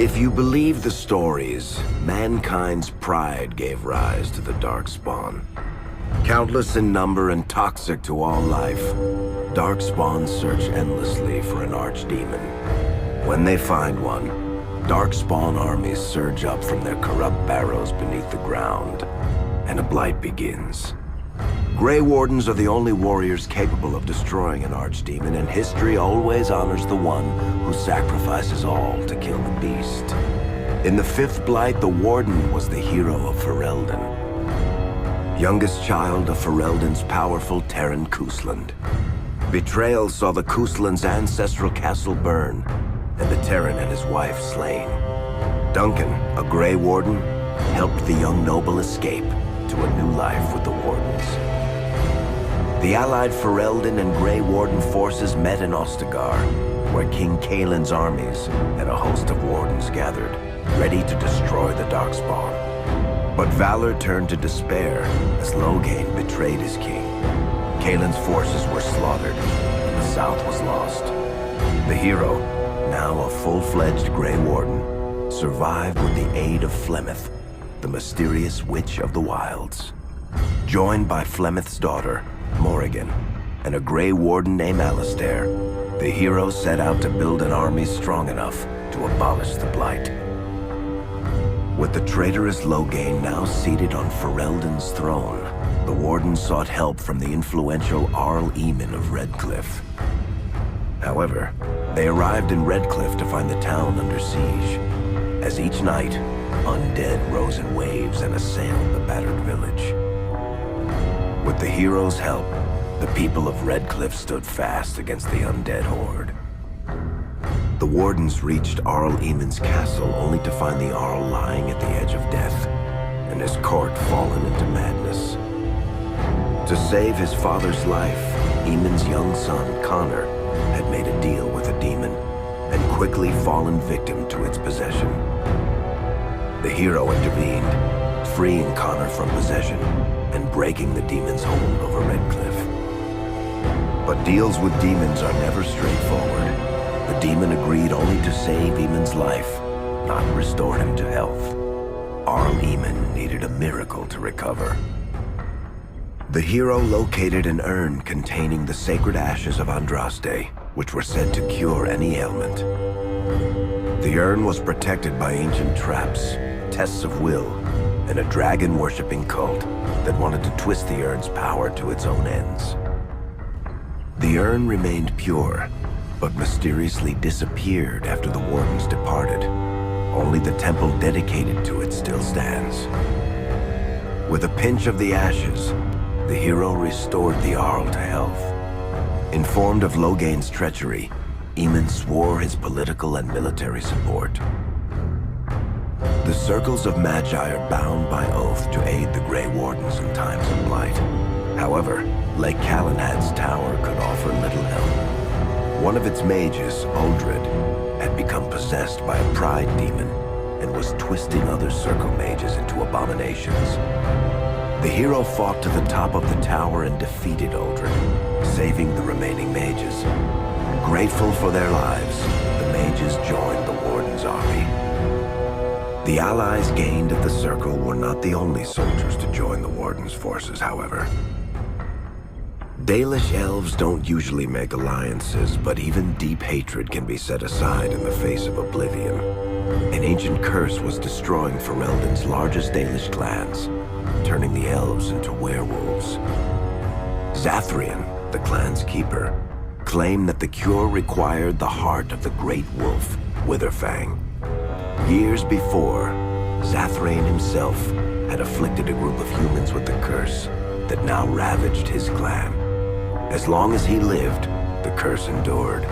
If you believe the stories, mankind's pride gave rise to the Darkspawn. Countless in number and toxic to all life, Darkspawns search endlessly for an archdemon. When they find one, Darkspawn armies surge up from their corrupt barrows beneath the ground, and a blight begins. Grey Wardens are the only warriors capable of destroying an archdemon, and history always honors the one who sacrifices all to kill the beast. In the fifth blight, the Warden was the hero of Ferelden. Youngest child of Ferelden's powerful Terran Cousland. Betrayal saw the Cousland's ancestral castle burn, and the Terran and his wife slain. Duncan, a Grey Warden, helped the young noble escape to a new life with the Wardens. The allied Ferelden and Grey Warden forces met in Ostagar, where King Kaelin's armies and a host of Wardens gathered, ready to destroy the Darkspawn. But valor turned to despair as Loghain betrayed his king. Kaelin's forces were slaughtered, and the south was lost. The hero, now a full-fledged Grey Warden, survived with the aid of Flemeth, the mysterious witch of the wilds. Joined by Flemeth's daughter, Morrigan, and a Grey Warden named Alistair, the hero set out to build an army strong enough to abolish the Blight. With the traitorous Loghain now seated on Ferelden's throne, the Wardens sought help from the influential Arl Eamon of Redcliffe. However, they arrived in Redcliffe to find the town under siege. As each night, undead rose in waves and assailed the battered village. With the hero's help, the people of Redcliffe stood fast against the undead horde. The Wardens reached Arl Eamon's castle only to find the Arl lying at the edge of death, and his court fallen into madness. To save his father's life, Eamon's young son, Connor, had made a deal with a demon, and quickly fallen victim to its possession. The hero intervened, freeing Connor from possession, and breaking the demon's hold over Redcliffe. But deals with demons are never straightforward. The demon agreed only to save Eamon's life, not restore him to health. Arl Eamon needed a miracle to recover. The hero located an urn containing the sacred ashes of Andraste, which were said to cure any ailment. The urn was protected by ancient traps, tests of will, and a dragon-worshipping cult that wanted to twist the urn's power to its own ends. The urn remained pure, but mysteriously disappeared after the Wardens departed. Only the temple dedicated to it still stands. With a pinch of the ashes, the hero restored the Arl to health. Informed of Loghain's treachery, Eamon swore his political and military support. The circles of Magi are bound by oath to aid the Grey Wardens in times of blight. However, Lake Calenhad's tower could offer little help. One of its mages, Uldred, had become possessed by a pride demon and was twisting other circle mages into abominations. The hero fought to the top of the tower and defeated Uldred, saving the remaining mages. Grateful for their lives, the mages joined the Warden's army. The allies gained at the Circle were not the only soldiers to join the Warden's forces, however. Dalish elves don't usually make alliances, but even deep hatred can be set aside in the face of oblivion. An ancient curse was destroying Ferelden's largest Dalish clans, turning the elves into werewolves. Zathrian, the clan's keeper, claimed that the cure required the heart of the great wolf, Witherfang. Years before, Zathrian himself had afflicted a group of humans with the curse that now ravaged his clan. As long as he lived, the curse endured.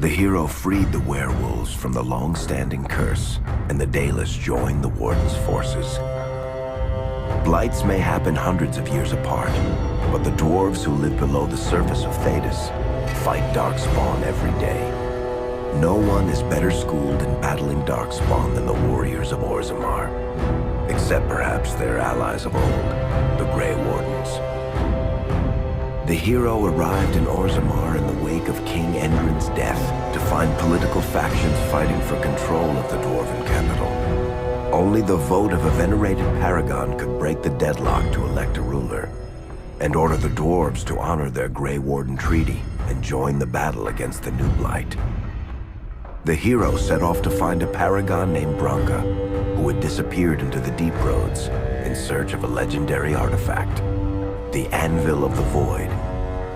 The hero freed the werewolves from the long-standing curse, and the Dalish joined the Warden's forces. Blights may happen hundreds of years apart, but the dwarves who live below the surface of Thedas fight Darkspawn every day. No one is better schooled in battling Darkspawn than the warriors of Orzammar, except perhaps their allies of old, the Grey Wardens. The hero arrived in Orzammar in the wake wake of King Endrin's death to find political factions fighting for control of the Dwarven capital. Only the vote of a venerated paragon could break the deadlock to elect a ruler, and order the dwarves to honor their Grey Warden treaty and join the battle against the new blight. The hero set off to find a paragon named Branka, who had disappeared into the Deep Roads in search of a legendary artifact, the Anvil of the Void,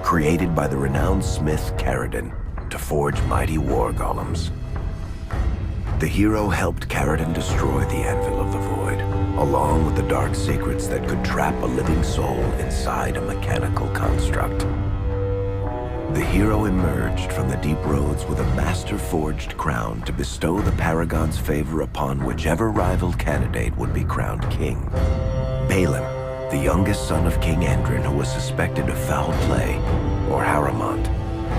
created by the renowned smith Caridin to forge mighty war golems. The hero helped Caridin destroy the Anvil of the Void, along with the dark secrets that could trap a living soul inside a mechanical construct. The hero emerged from the Deep Roads with a master-forged crown to bestow the Paragon's favor upon whichever rival candidate would be crowned king. Balin, the youngest son of King Endrin, who was suspected of foul play, or Haramont,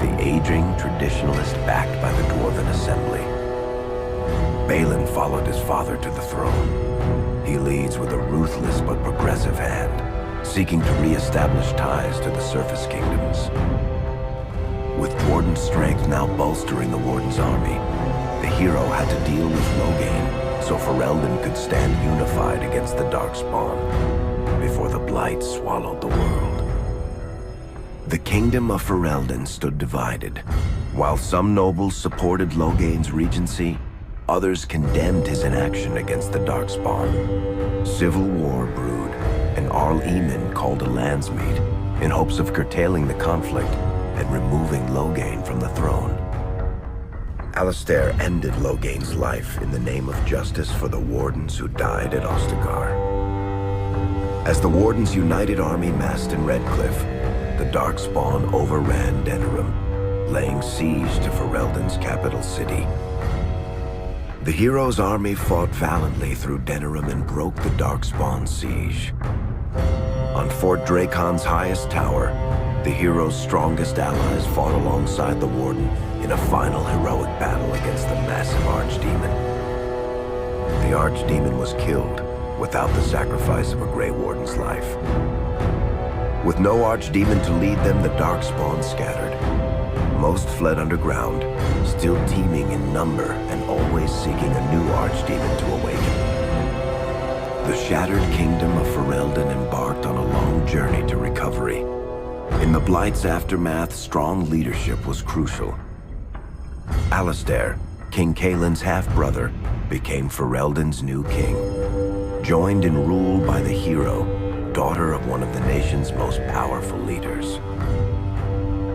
the aging traditionalist backed by the Dwarven Assembly. Balin followed his father to the throne. He leads with a ruthless but progressive hand, seeking to re-establish ties to the surface kingdoms. With Dwarden's strength now bolstering the Warden's army, the hero had to deal with Loghain so Ferelden could stand unified against the Darkspawn before the Blight swallowed the world. The kingdom of Ferelden stood divided. While some nobles supported Loghain's regency, others condemned his inaction against the Darkspawn. Civil war brewed, and Arl Eamon called a landsmeet in hopes of curtailing the conflict and removing Loghain from the throne. Alistair ended Loghain's life in the name of justice for the Wardens who died at Ostagar. As the Warden's united army massed in Redcliffe, the Darkspawn overran Denerim, laying siege to Ferelden's capital city. The hero's army fought valiantly through Denerim and broke the Darkspawn's siege. On Fort Dracon's highest tower, the hero's strongest allies fought alongside the Warden in a final heroic battle against the massive Archdemon. The Archdemon was killed without the sacrifice of a Grey Warden's life. With no Archdemon to lead them, the Darkspawn scattered. Most fled underground, still teeming in number and always seeking a new Archdemon to awaken. The shattered kingdom of Ferelden embarked on a long journey to recovery. In the Blight's aftermath, strong leadership was crucial. Alistair, King Caelin's half-brother, became Ferelden's new king, joined in rule by the hero, daughter of one of the nation's most powerful leaders.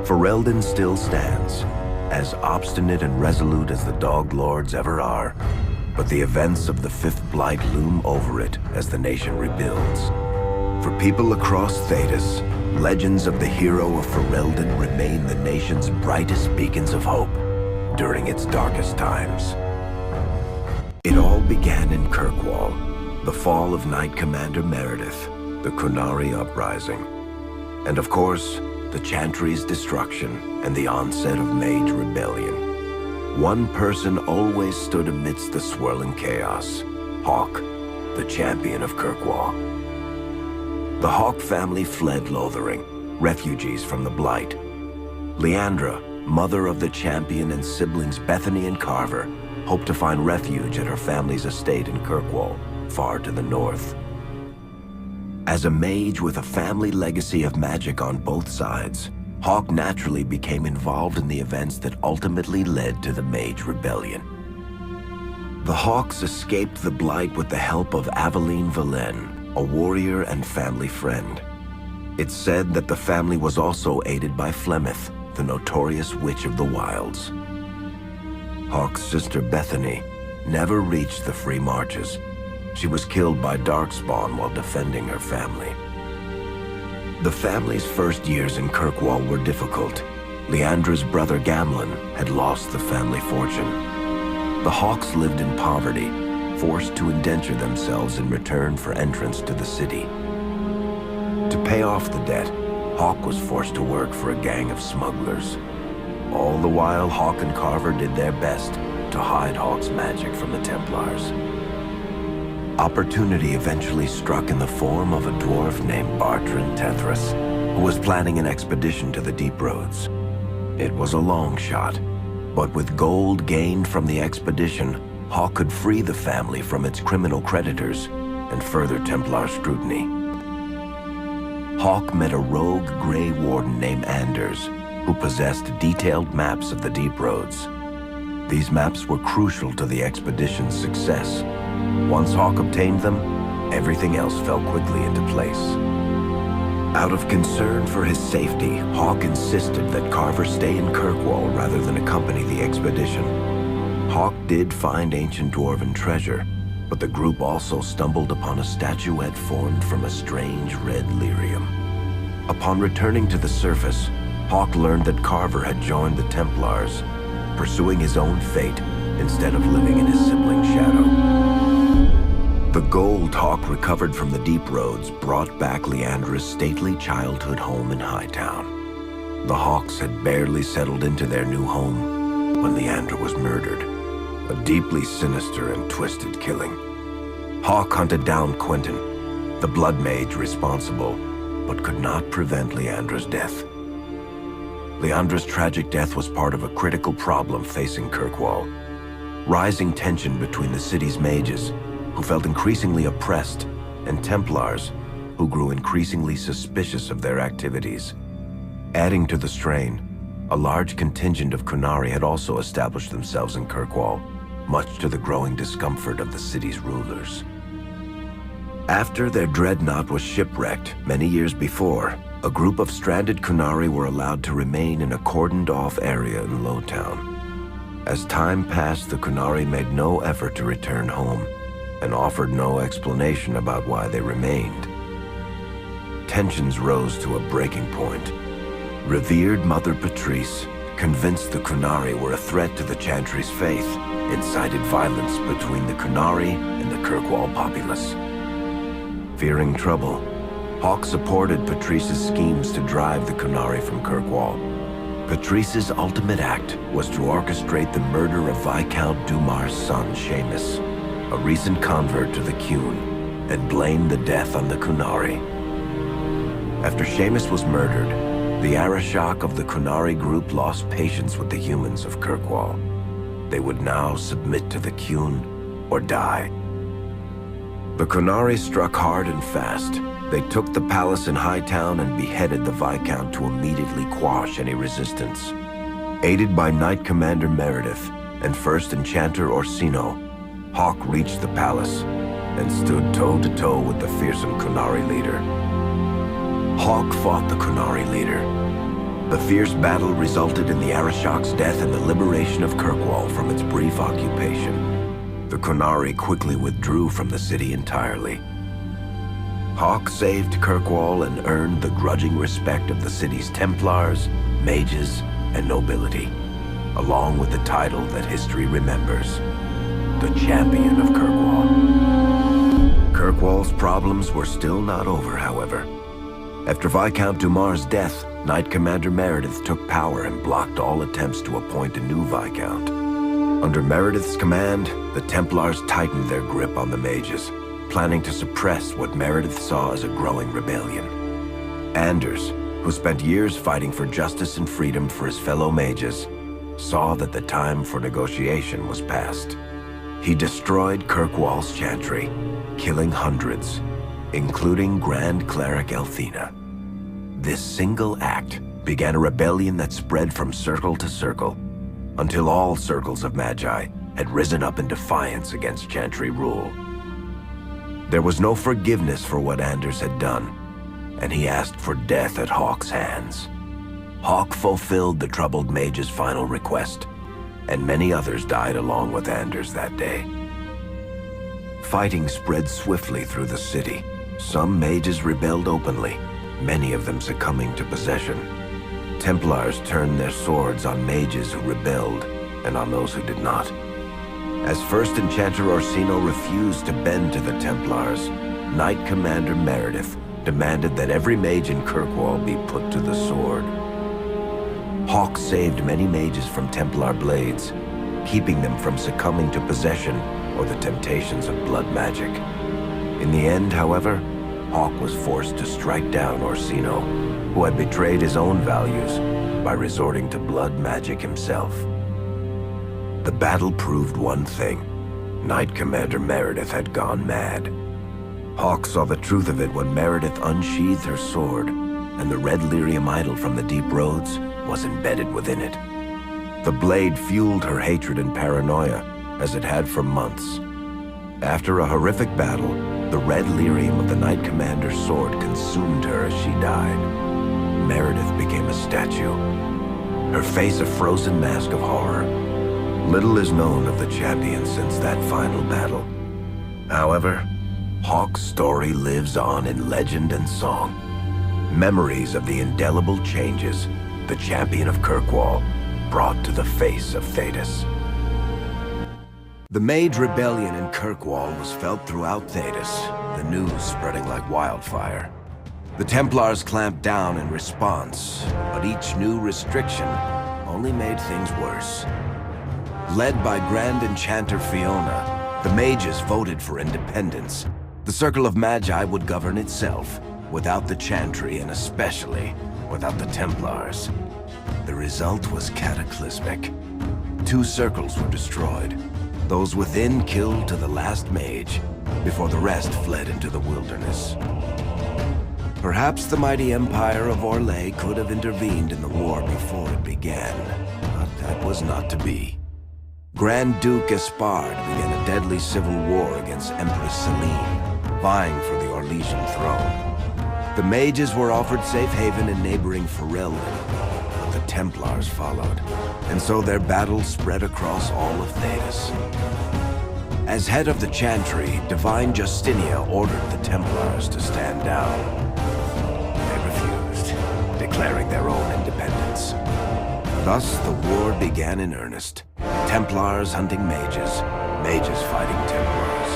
Ferelden still stands, as obstinate and resolute as the Dog Lords ever are, but the events of the Fifth Blight loom over it as the nation rebuilds. For people across Thedas, legends of the hero of Ferelden remain the nation's brightest beacons of hope during its darkest times. It all began in Kirkwall, the fall of Knight Commander Meredith, the Kunari Uprising, and of course, the Chantry's destruction and the onset of Mage Rebellion. One person always stood amidst the swirling chaos: Hawk, the champion of Kirkwall. The Hawk family fled Lothering, refugees from the Blight. Leandra, mother of the champion, and siblings Bethany and Carver hoped to find refuge at her family's estate in Kirkwall, far to the north. As a mage with a family legacy of magic on both sides, Hawk naturally became involved in the events that ultimately led to the Mage Rebellion. The Hawks escaped the Blight with the help of Aveline Valen, a warrior and family friend. It's said that the family was also aided by Flemeth, the notorious witch of the wilds. Hawk's sister Bethany never reached the Free Marches. She was killed by Darkspawn while defending her family. The family's first years in Kirkwall were difficult. Leandra's brother Gamlin had lost the family fortune. The Hawks lived in poverty, forced to indenture themselves in return for entrance to the city. To pay off the debt, Hawk was forced to work for a gang of smugglers. All the while, Hawk and Carver did their best to hide Hawk's magic from the Templars. Opportunity eventually struck in the form of a dwarf named Bartrand Tethras, who was planning an expedition to the Deep Roads. It was a long shot, but with gold gained from the expedition, Hawk could free the family from its criminal creditors and further Templar scrutiny. Hawk met a rogue Grey Warden named Anders, who possessed detailed maps of the deep roads. These maps were crucial to the expedition's success. Once Hawk obtained them, everything else fell quickly into place. Out of concern for his safety, Hawk insisted that Carver stay in Kirkwall rather than accompany the expedition. Hawk did find ancient dwarven treasure, but the group also stumbled upon a statuette formed from a strange red lyrium. Upon returning to the surface, Hawk learned that Carver had joined the Templars, pursuing his own fate instead of living in his sibling's shadow. The gold Hawk recovered from the deep roads brought back Leandra's stately childhood home in Hightown. The Hawks had barely settled into their new home when Leandra was murdered, a deeply sinister and twisted killing. Hawk hunted down Quentin, the blood mage responsible, but could not prevent Leandra's death. Leandra's tragic death was part of a critical problem facing Kirkwall. Rising tension between the city's mages, who felt increasingly oppressed, and Templars, who grew increasingly suspicious of their activities. Adding to the strain, a large contingent of Kunari had also established themselves in Kirkwall, much to the growing discomfort of the city's rulers. After their dreadnought was shipwrecked many years before, a group of stranded Kunari were allowed to remain in a cordoned-off area in Lowtown. As time passed, the Kunari made no effort to return home, and offered no explanation about why they remained. Tensions rose to a breaking point. Revered Mother Patrice, convinced the Kunari were a threat to the Chantry's faith, incited violence between the Kunari and the Kirkwall populace. Fearing trouble, Hawk supported Patrice's schemes to drive the Kunari from Kirkwall. Patrice's ultimate act was to orchestrate the murder of Viscount Dumar's son, Seamus, a recent convert to the Qun, and blamed the death on the Kunari. After Seamus was murdered, the Arishok of the Kunari group lost patience with the humans of Kirkwall. They would now submit to the Qun or die. The Kunari struck hard and fast. They took the palace in Hightown and beheaded the Viscount to immediately quash any resistance. Aided by Knight Commander Meredith and First Enchanter Orsino, Hawk reached the palace and stood toe-to-toe with the fearsome Kunari leader. Hawk fought the Kunari leader. The fierce battle resulted in the Arishok's death and the liberation of Kirkwall from its brief occupation. The Kunari quickly withdrew from the city entirely. Hawk saved Kirkwall and earned the grudging respect of the city's Templars, mages, and nobility, along with the title that history remembers: the Champion of Kirkwall. Kirkwall's problems were still not over, however. After Viscount Dumar's death, Knight Commander Meredith took power and blocked all attempts to appoint a new Viscount. Under Meredith's command, the Templars tightened their grip on the mages, planning to suppress what Meredith saw as a growing rebellion. Anders, who spent years fighting for justice and freedom for his fellow mages, saw that the time for negotiation was past. He destroyed Kirkwall's chantry, killing hundreds, including Grand Cleric Elthina. This single act began a rebellion that spread from circle to circle, until all circles of Magi had risen up in defiance against chantry rule. There was no forgiveness for what Anders had done, and he asked for death at Hawk's hands. Hawk fulfilled the troubled mage's final request, and many others died along with Anders that day. Fighting spread swiftly through the city. Some mages rebelled openly, many of them succumbing to possession. Templars turned their swords on mages who rebelled and on those who did not. As First Enchanter Orsino refused to bend to the Templars, Knight Commander Meredith demanded that every mage in Kirkwall be put to the sword. Hawk saved many mages from Templar blades, keeping them from succumbing to possession or the temptations of blood magic. In the end, however, Hawk was forced to strike down Orsino, who had betrayed his own values by resorting to blood magic himself. The battle proved one thing. Knight Commander Meredith had gone mad. Hawk saw the truth of it when Meredith unsheathed her sword, and the red lyrium idol from the deep roads was embedded within it. The blade fueled her hatred and paranoia, as it had for months. After a horrific battle, the red lyrium of the Knight Commander's sword consumed her as she died. Meredith became a statue, her face a frozen mask of horror. Little is known of the champion since that final battle. However, Hawk's story lives on in legend and song. Memories of the indelible changes the champion of Kirkwall brought to the face of Thedas. The Mage Rebellion in Kirkwall was felt throughout Thedas, the news spreading like wildfire. The Templars clamped down in response, but each new restriction only made things worse. Led by Grand Enchanter Fiona, the mages voted for independence. The Circle of Magi would govern itself, without the Chantry and especially without the Templars. The result was cataclysmic. 2 circles were destroyed. Those within killed to the last mage, before the rest fled into the wilderness. Perhaps the mighty Empire of Orlais could have intervened in the war before it began, but that was not to be. Grand Duke Espard began a deadly civil war against Empress Celine, vying for the Orlesian throne. The mages were offered safe haven in neighboring Ferelden, but the Templars followed, and so their battle spread across all of Thedas. As head of the Chantry, Divine Justinia ordered the Templars to stand down. They refused, declaring their own independence. Thus, the war began in earnest. Templars hunting mages, mages fighting Templars.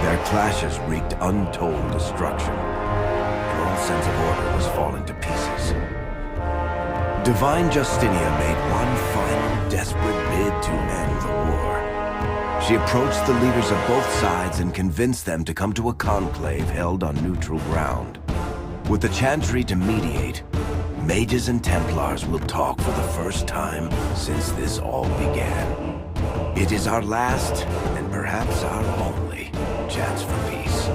Their clashes wreaked untold destruction, and all sense of order was falling to pieces. Divine Justinia made one final desperate bid to end the war. She approached the leaders of both sides and convinced them to come to a conclave held on neutral ground. With the Chantry to mediate, mages and Templars will talk for the first time since this all began. It is our last, and perhaps our only, chance for peace.